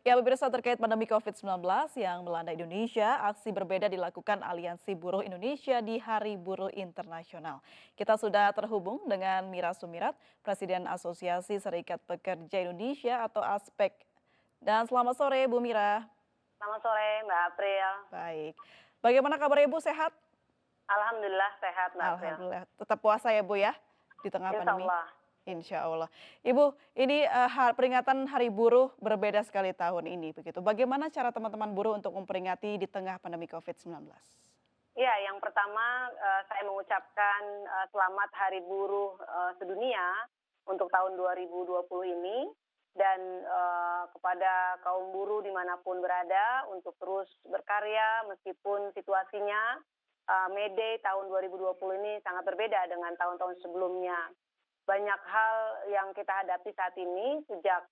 Ya, pemirsa terkait pandemi COVID-19 yang melanda Indonesia, aksi berbeda dilakukan Aliansi Buruh Indonesia di Hari Buruh Internasional. Kita sudah terhubung dengan Mira Sumirat, Presiden Asosiasi Serikat Pekerja Indonesia atau ASPEK. Dan selamat sore Bu Mira. Selamat sore Mbak April. Baik. Bagaimana kabar Ibu, sehat? Alhamdulillah sehat Mbak April. Alhamdulillah. Tetap puasa ya Bu ya di tengah Insya pandemi? Allah. Insya Allah. Ibu, ini peringatan Hari Buruh berbeda sekali tahun ini begitu. Bagaimana cara teman-teman buruh untuk memperingati di tengah pandemi COVID-19? Ya, yang pertama saya mengucapkan selamat Hari Buruh Sedunia untuk tahun 2020 ini dan kepada kaum buruh dimanapun berada untuk terus berkarya meskipun situasinya May Day tahun 2020 ini sangat berbeda dengan tahun-tahun sebelumnya. Banyak hal yang kita hadapi saat ini sejak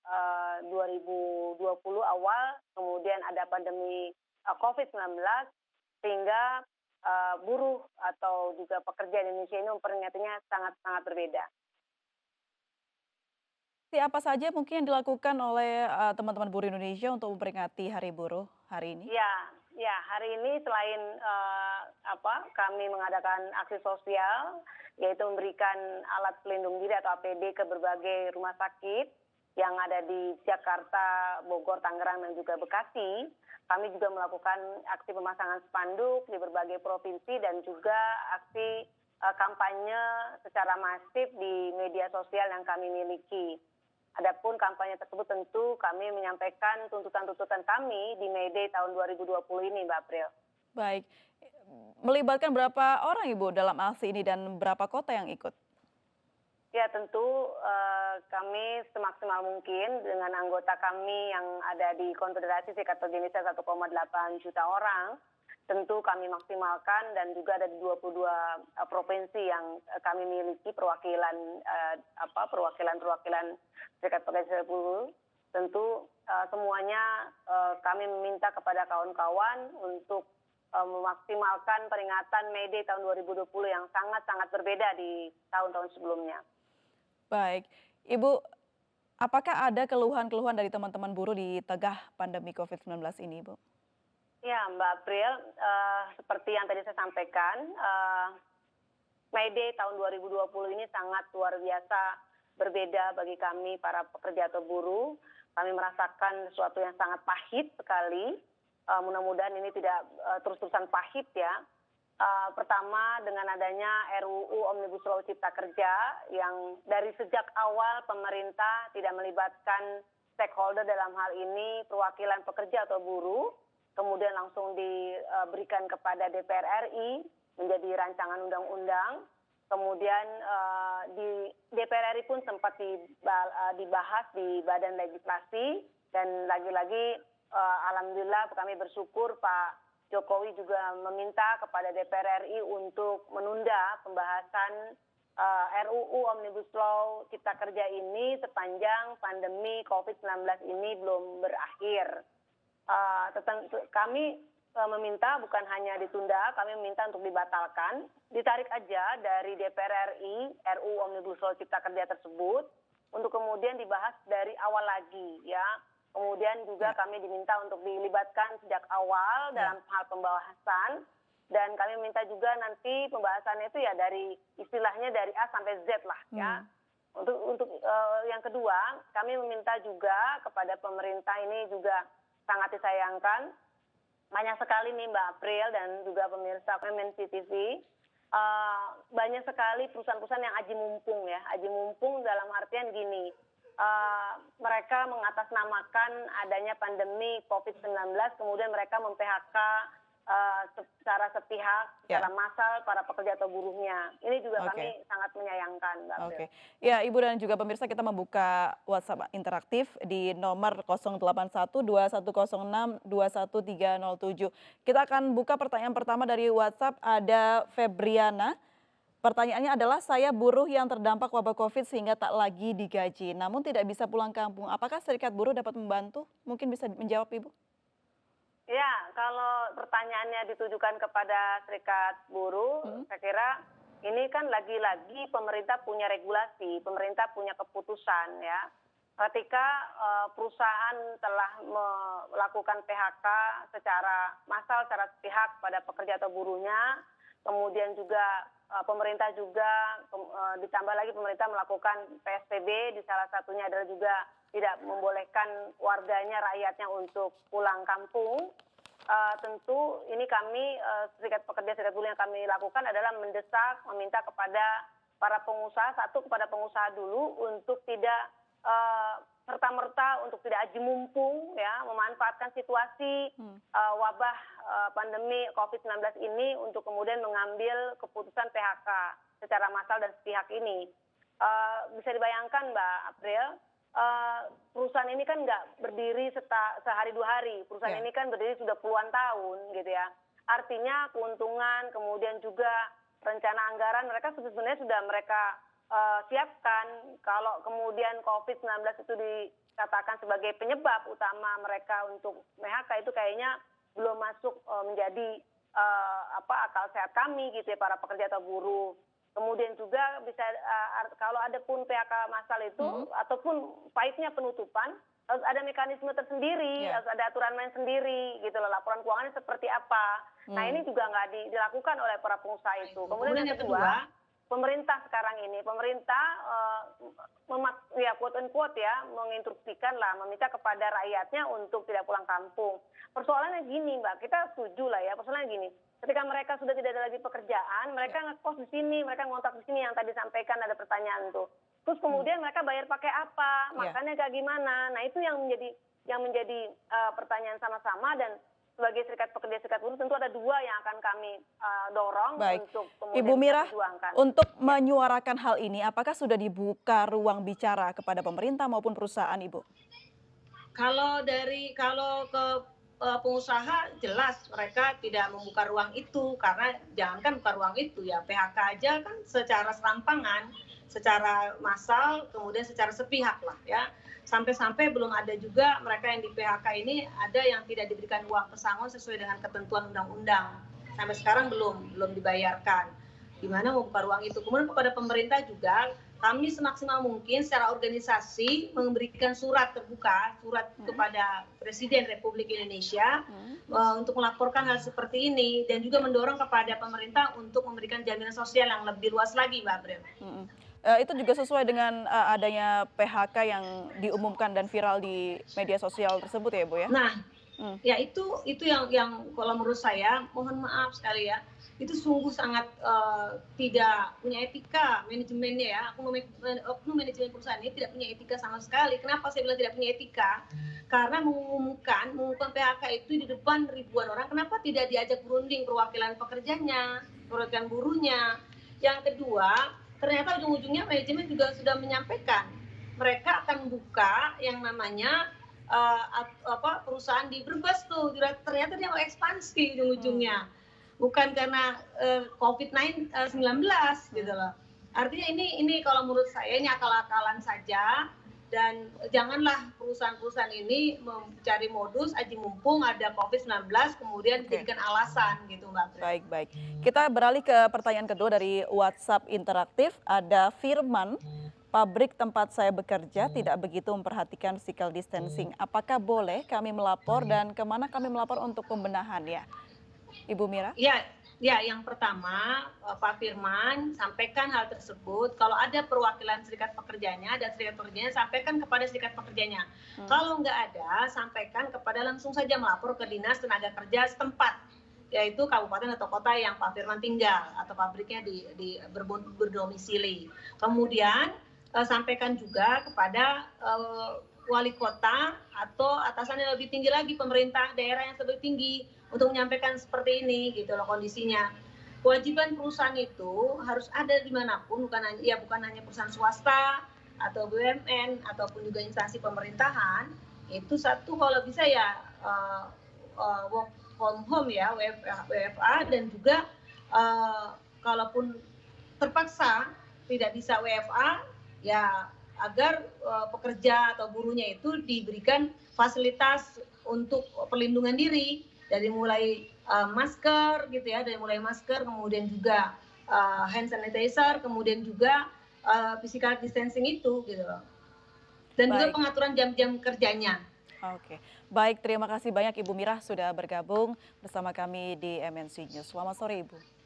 2020 awal, kemudian ada pandemi COVID-19, sehingga buruh atau juga pekerja Indonesia ini memperingatinya sangat-sangat berbeda. Apa saja mungkin yang dilakukan oleh teman-teman buruh Indonesia untuk memperingati Hari Buruh hari ini? Ya, hari ini selain kami mengadakan aksi sosial, yaitu memberikan alat pelindung diri atau APD ke berbagai rumah sakit yang ada di Jakarta, Bogor, Tangerang, dan juga Bekasi. Kami juga melakukan aksi pemasangan spanduk di berbagai provinsi dan juga aksi kampanye secara masif di media sosial yang kami miliki. Adapun kampanye tersebut tentu kami menyampaikan tuntutan-tuntutan kami di May Day tahun 2020 ini, Mbak April. Baik. Melibatkan berapa orang Ibu dalam aksi ini dan berapa kota yang ikut? Ya, tentu kami semaksimal mungkin dengan anggota kami yang ada di Konfederasi Serikat Pekerja Indonesia 1,8 juta orang. Tentu kami maksimalkan dan juga ada di 22 provinsi yang kami miliki perwakilan Serikat Pekerja Buruh. Tentu semuanya kami meminta kepada kawan-kawan untuk memaksimalkan peringatan May Day tahun 2020 yang sangat-sangat berbeda di tahun-tahun sebelumnya. Baik. Ibu, apakah ada keluhan-keluhan dari teman-teman buruh di tengah pandemi COVID-19 ini, Bu? Ya, Mbak April, seperti yang tadi saya sampaikan, May Day tahun 2020 ini sangat luar biasa berbeda bagi kami para pekerja atau buruh. Kami merasakan sesuatu yang sangat pahit sekali. Mudah-mudahan ini tidak terus-terusan pahit ya. Pertama dengan adanya RUU Omnibus Law Cipta Kerja yang dari sejak awal pemerintah tidak melibatkan stakeholder dalam hal ini perwakilan pekerja atau buruh. Kemudian langsung diberikan kepada DPR RI menjadi rancangan undang-undang. Kemudian di DPR RI pun sempat dibahas di Badan Legislasi dan lagi-lagi alhamdulillah kami bersyukur Pak Jokowi juga meminta kepada DPR RI untuk menunda pembahasan RUU Omnibus Law Cipta Kerja ini sepanjang pandemi COVID-19 ini belum berakhir. Kami meminta bukan hanya ditunda, kami meminta untuk dibatalkan, ditarik aja dari DPR RI RUU Omnibus Law Cipta Kerja tersebut untuk kemudian dibahas dari awal lagi ya. Kemudian juga kami diminta untuk dilibatkan sejak awal dalam hal pembahasan dan kami minta juga nanti pembahasannya itu ya dari istilahnya dari A sampai Z lah ya. Untuk yang kedua, kami meminta juga kepada pemerintah ini juga sangat disayangkan. Banyak sekali nih Mbak April dan juga pemirsa MNC TV, banyak sekali perusahaan-perusahaan yang aji mumpung ya. Aji mumpung dalam artian gini, mereka mengatasnamakan adanya pandemi COVID-19, kemudian mereka mem-PHK secara sepihak, secara massal para pekerja atau buruhnya. Ini juga kami sangat menyayangkan, Mbak April. Ya, Ibu dan juga pemirsa kita membuka WhatsApp interaktif di nomor 08121062137. Kita akan buka pertanyaan pertama dari WhatsApp, ada Febriana. Pertanyaannya adalah, saya buruh yang terdampak wabah COVID sehingga tak lagi digaji, namun tidak bisa pulang kampung. Apakah serikat buruh dapat membantu? Mungkin bisa menjawab, Ibu. Ya, kalau pertanyaannya ditujukan kepada serikat buruh, saya kira ini kan lagi-lagi pemerintah punya regulasi, pemerintah punya keputusan ya. ketika perusahaan telah melakukan PHK secara massal, secara sepihak pada pekerja atau buruhnya, kemudian juga pemerintah juga ditambah lagi pemerintah melakukan PSBB, di salah satunya adalah juga tidak membolehkan warganya, rakyatnya untuk pulang kampung. Tentu ini kami serikat pekerja, serikat buruh yang kami lakukan adalah mendesak, meminta kepada para pengusaha, satu kepada pengusaha dulu untuk tidak serta-merta, untuk tidak aji mumpung ya, memanfaatkan situasi wabah pandemi COVID-19 ini untuk kemudian mengambil keputusan PHK secara massal dan sepihak ini. Bisa dibayangkan Mbak April, perusahaan ini kan nggak berdiri sehari dua hari, perusahaan ini kan berdiri sudah puluhan tahun gitu ya. Artinya keuntungan, kemudian juga rencana anggaran mereka sebenarnya sudah mereka siapkan. Kalau kemudian COVID-19 itu dikatakan sebagai penyebab utama mereka untuk PHK, itu kayaknya belum masuk menjadi akal sehat kami gitu ya, para pekerja atau buruh. Kemudian juga bisa kalau ada pun PHK massal itu ataupun pahitnya penutupan, harus ada mekanisme tersendiri, harus ada aturan main sendiri gitu loh, laporan keuangannya seperti apa. Nah ini juga nggak dilakukan oleh para pengusaha itu. Kemudian yang kedua, pemerintah sekarang ini, pemerintah ya quote unquote ya, menginstruksikan lah, meminta kepada rakyatnya untuk tidak pulang kampung. Persoalannya gini Mbak, kita setuju lah ya, persoalannya gini, ketika mereka sudah tidak ada lagi pekerjaan, mereka ngekos di sini, mereka ngontrak di sini, yang tadi sampaikan ada pertanyaan tuh. Terus kemudian mereka bayar pakai apa, makannya kayak gimana, nah itu yang menjadi pertanyaan sama-sama. Dan sebagai serikat pekerja, serikat buruh, tentu ada dua yang akan kami dorong. Baik. Untuk kemudian Ibu Mira, perjuangkan. untuk menyuarakan hal ini, apakah sudah dibuka ruang bicara kepada pemerintah maupun perusahaan, Ibu? Kalau ke pengusaha jelas mereka tidak membuka ruang itu, karena jangankan buka ruang itu ya, PHK aja kan secara serampangan, secara massal, kemudian secara sepihak lah ya. Sampai-sampai belum ada juga mereka yang di PHK ini ada yang tidak diberikan uang pesangon sesuai dengan ketentuan undang-undang. Sampai sekarang belum dibayarkan. Gimana mau buka ruang itu? Kemudian kepada pemerintah juga, kami semaksimal mungkin secara organisasi memberikan surat terbuka, surat kepada Presiden Republik Indonesia untuk melaporkan hal seperti ini, dan juga mendorong kepada pemerintah untuk memberikan jaminan sosial yang lebih luas lagi, Mbak April. Itu juga sesuai dengan adanya PHK yang diumumkan dan viral di media sosial tersebut ya, Bu ya? Nah, ya itu yang kalau menurut saya, mohon maaf sekali ya, itu sungguh sangat tidak punya etika manajemennya ya. Oknum manajemen perusahaan ini tidak punya etika sama sekali. Kenapa saya bilang tidak punya etika? Karena mengumumkan PHK itu di depan ribuan orang, kenapa tidak diajak berunding perwakilan pekerjanya, perwakilan buruhnya? Yang kedua, ternyata ujung-ujungnya manajemen juga sudah menyampaikan mereka akan buka yang namanya perusahaan di Brebes tuh. Ternyata dia mau ekspansi ujung-ujungnya, bukan karena COVID-19 gitu loh. Artinya ini kalau menurut saya ini akal-akalan saja, dan janganlah perusahaan-perusahaan ini mencari modus aji mumpung ada COVID-19 kemudian dijadikan alasan gitu Mbak. Baik. Kita beralih ke pertanyaan kedua dari WhatsApp interaktif. Ada Firman, pabrik tempat saya bekerja tidak begitu memperhatikan physical distancing. Apakah boleh kami melapor dan kemana kami melapor untuk pembenahannya? Ibu Mira? Ya, yang pertama Pak Firman sampaikan hal tersebut. Kalau ada perwakilan serikat pekerjanya dan serikat pekerjanya, sampaikan kepada serikat pekerjanya. Kalau nggak ada, sampaikan langsung saja melapor ke Dinas Tenaga Kerja setempat, yaitu kabupaten atau kota yang Pak Firman tinggal atau pabriknya berdomisili. Kemudian sampaikan juga kepada wali kota atau atasan yang lebih tinggi lagi, pemerintah daerah yang lebih tinggi, untuk menyampaikan seperti ini gitu loh kondisinya. Kewajiban perusahaan itu harus ada dimanapun, bukan hanya perusahaan swasta atau BUMN ataupun juga instansi pemerintahan. Itu satu, kalau bisa ya work from home ya, WFA, dan juga kalaupun terpaksa tidak bisa WFA ya, agar pekerja atau buruhnya itu diberikan fasilitas untuk perlindungan diri, dari mulai masker gitu ya, kemudian juga hand sanitizer, kemudian juga physical distancing itu gitu loh. dan juga Baik. pengaturan jam-jam kerjanya. Oke, baik terima kasih banyak Ibu Mirah sudah bergabung bersama kami di MNC News. Selamat sore Ibu.